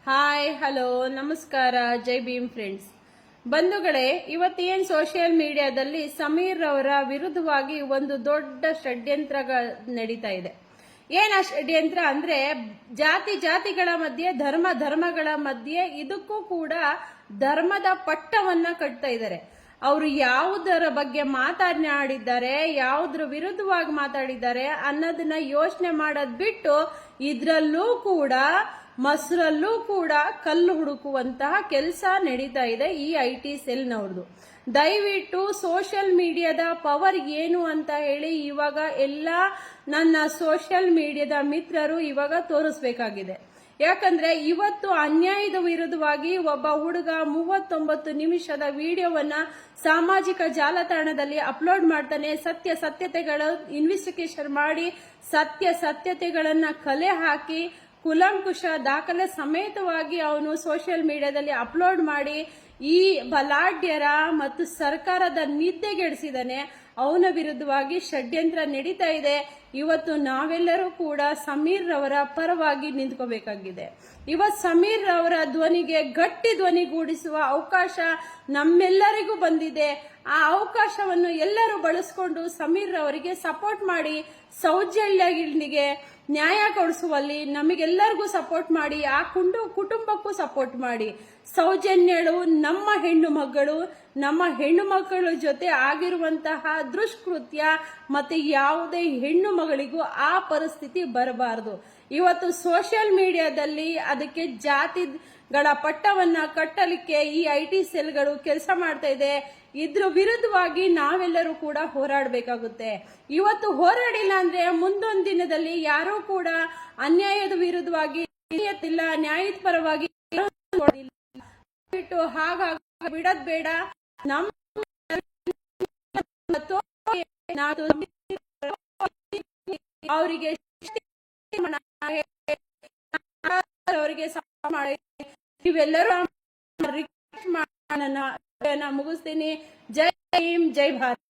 Hi hello ನಮಸ್ಕಾರ ಜೈ Bhim friends ಬಂಧುಗಳೇ, ಇವತ್ತೇನು ಸೋಷಿಯಲ್ ಮೀಡಿಯಾದಲ್ಲಿ ಸಮೀರ್ ಅವರ ವಿರುದ್ಧವಾಗಿ ಒಂದು ದೊಡ್ಡ ಷಡ್ಯಂತ್ರ ನಡೀತಾ ಇದೆ. ಏನ್ ಆ ಷಡ್ಯಂತ್ರ ಅಂದ್ರೆ ಜಾತಿಗಳ ಮಧ್ಯೆ ಧರ್ಮಗಳ ಮಧ್ಯೆ ಇದಕ್ಕೂ ಕೂಡ ಧರ್ಮದ ಪಟ್ಟವನ್ನ ಕಟ್ತಾ ಇದ್ದಾರೆ. ಅವರು ಯಾವುದರ ಬಗ್ಗೆ ಮಾತನಾಡಿದ್ದಾರೆ, ಯಾವುದ್ರ ವಿರುದ್ಧವಾಗಿ ಮಾತಾಡಿದ್ದಾರೆ ಅನ್ನೋದನ್ನ ಯೋಚನೆ ಮಾಡೋದ್ ಬಿಟ್ಟು ಇದ್ರಲ್ಲೂ ಕೂಡ ಮೊಸರಲ್ಲೂ ಕೂಡ ಕಲ್ಲು ಹುಡುಕುವಂತಹ ಕೆಲಸ ನಡೀತಾ ಇದೆ ಈ IT ಸೆಲ್ನವ್ರದ್ದು. ದಯವಿಟ್ಟು ಸೋಷಿಯಲ್ ಮೀಡಿಯಾದ ಪವರ್ ಏನು ಅಂತ ಹೇಳಿ ಇವಾಗ ಎಲ್ಲ ನನ್ನ ಸೋಷಿಯಲ್ ಮೀಡಿಯಾದ ಮಿತ್ರರು ಇವಾಗ ತೋರಿಸ್ಬೇಕಾಗಿದೆ. ಯಾಕಂದ್ರೆ ಇವತ್ತು ಅನ್ಯಾಯದ ವಿರುದ್ಧವಾಗಿ ಒಬ್ಬ ಹುಡುಗ 39 ನಿಮಿಷದ ವಿಡಿಯೋವನ್ನ ಸಾಮಾಜಿಕ ಜಾಲತಾಣದಲ್ಲಿ ಅಪ್ಲೋಡ್ ಮಾಡ್ತಾನೆ. ಸತ್ಯತೆಗಳ ಇನ್ವೆಸ್ಟಿಗೇಷನ್ ಮಾಡಿ ಸತ್ಯತೆಗಳನ್ನ ಕಲೆ ಹಾಕಿ ಕುಲಂಕುಷ ದಾಖಲೆ ಸಮೇತವಾಗಿ ಅವನು ಸೋಷಿಯಲ್ ಮೀಡಿಯಾದಲ್ಲಿ ಅಪ್ಲೋಡ್ ಮಾಡಿ ಈ ಬಲಾಢ್ಯರ ಮತ್ತು ಸರ್ಕಾರದ ನಿದ್ದೆಗೆಡಿಸಿದಾನೆ. ಅವನ ವಿರುದ್ಧವಾಗಿ ಷಡ್ಯಂತ್ರ ನಡೀತಾ ಇದೆ. ಇವತ್ತು ನಾವೆಲ್ಲರೂ ಕೂಡ ಸಮೀರ್ ರವರ ಪರವಾಗಿ ನಿಂತ್ಕೋಬೇಕಾಗಿದೆ. ಇವತ್ತು ಸಮೀರ್ ರವರ ಧ್ವನಿಗೆ ಗಟ್ಟಿ ಧ್ವನಿಗೂಡಿಸುವ ಅವಕಾಶ ನಮ್ಮೆಲ್ಲರಿಗೂ ಬಂದಿದೆ. ಆ ಅವಕಾಶವನ್ನು ಎಲ್ಲರೂ ಬಳಸಿಕೊಂಡು ಸಮೀರ್ ರವರಿಗೆ ಸಪೋರ್ಟ್ ಮಾಡಿ, ಸೌಜನ್ಯಗಳಿಗೆ ನ್ಯಾಯ ಕೊಡಿಸುವಲ್ಲಿ ನಮಗೆಲ್ಲರಿಗೂ ಸಪೋರ್ಟ್ ಮಾಡಿ, ಆ ಕುಟುಂಬಕ್ಕೂ ಸಪೋರ್ಟ್ ಮಾಡಿ. ಸೌಜನ್ಯಳು ನಮ್ಮ ಹೆಣ್ಣು ಮಕ್ಕಳ ಜೊತೆ ಆಗಿರುವಂತಹ ದುಷ್ಕೃತ್ಯ ಮತ್ತೆ ಯಾವುದೇ ಹೆಣ್ಣು ಮಗಳಿಗೂ ಆ ಪರಿಸ್ಥಿತಿ ಬರಬಾರದು. ಇವತ್ತು ಸೋಷಿಯಲ್ ಮೀಡಿಯಾದಲ್ಲಿ ಅದಕ್ಕೆ ಜಾತಿಗಳ ಪಟ್ಟವನ್ನ ಕಟ್ಟಲಿಕ್ಕೆ ಈ IT ಸೆಲ್ಗಳು ಕೆಲಸ ಮಾಡ್ತಾ ಇದೆ. ಇದ್ರ ವಿರುದ್ಧವಾಗಿ ನಾವೆಲ್ಲರೂ ಕೂಡ ಹೋರಾಡಬೇಕಾಗುತ್ತೆ. ಇವತ್ತು ಹೋರಾಡಿಲ್ಲ ಅಂದ್ರೆ ಮುಂದೊಂದು ದಿನದಲ್ಲಿ ಯಾರೂ ಕೂಡ ಅನ್ಯಾಯದ ವಿರುದ್ಧವಾಗಿ ನ್ಯಾಯದ ಪರವಾಗಿ ಬಿಟ್ಟು ಹಾಗಾಗಿ ಬಿಡದ್ ಬೇಡ. ನಮ್ಮ ಅವರಿಗೆ ಇವೆಲ್ಲರೂ ಮುಗಿಸ್ತೀನಿ. ಜೈ ಭೀಮ್, ಜೈ ಭಾರತ್.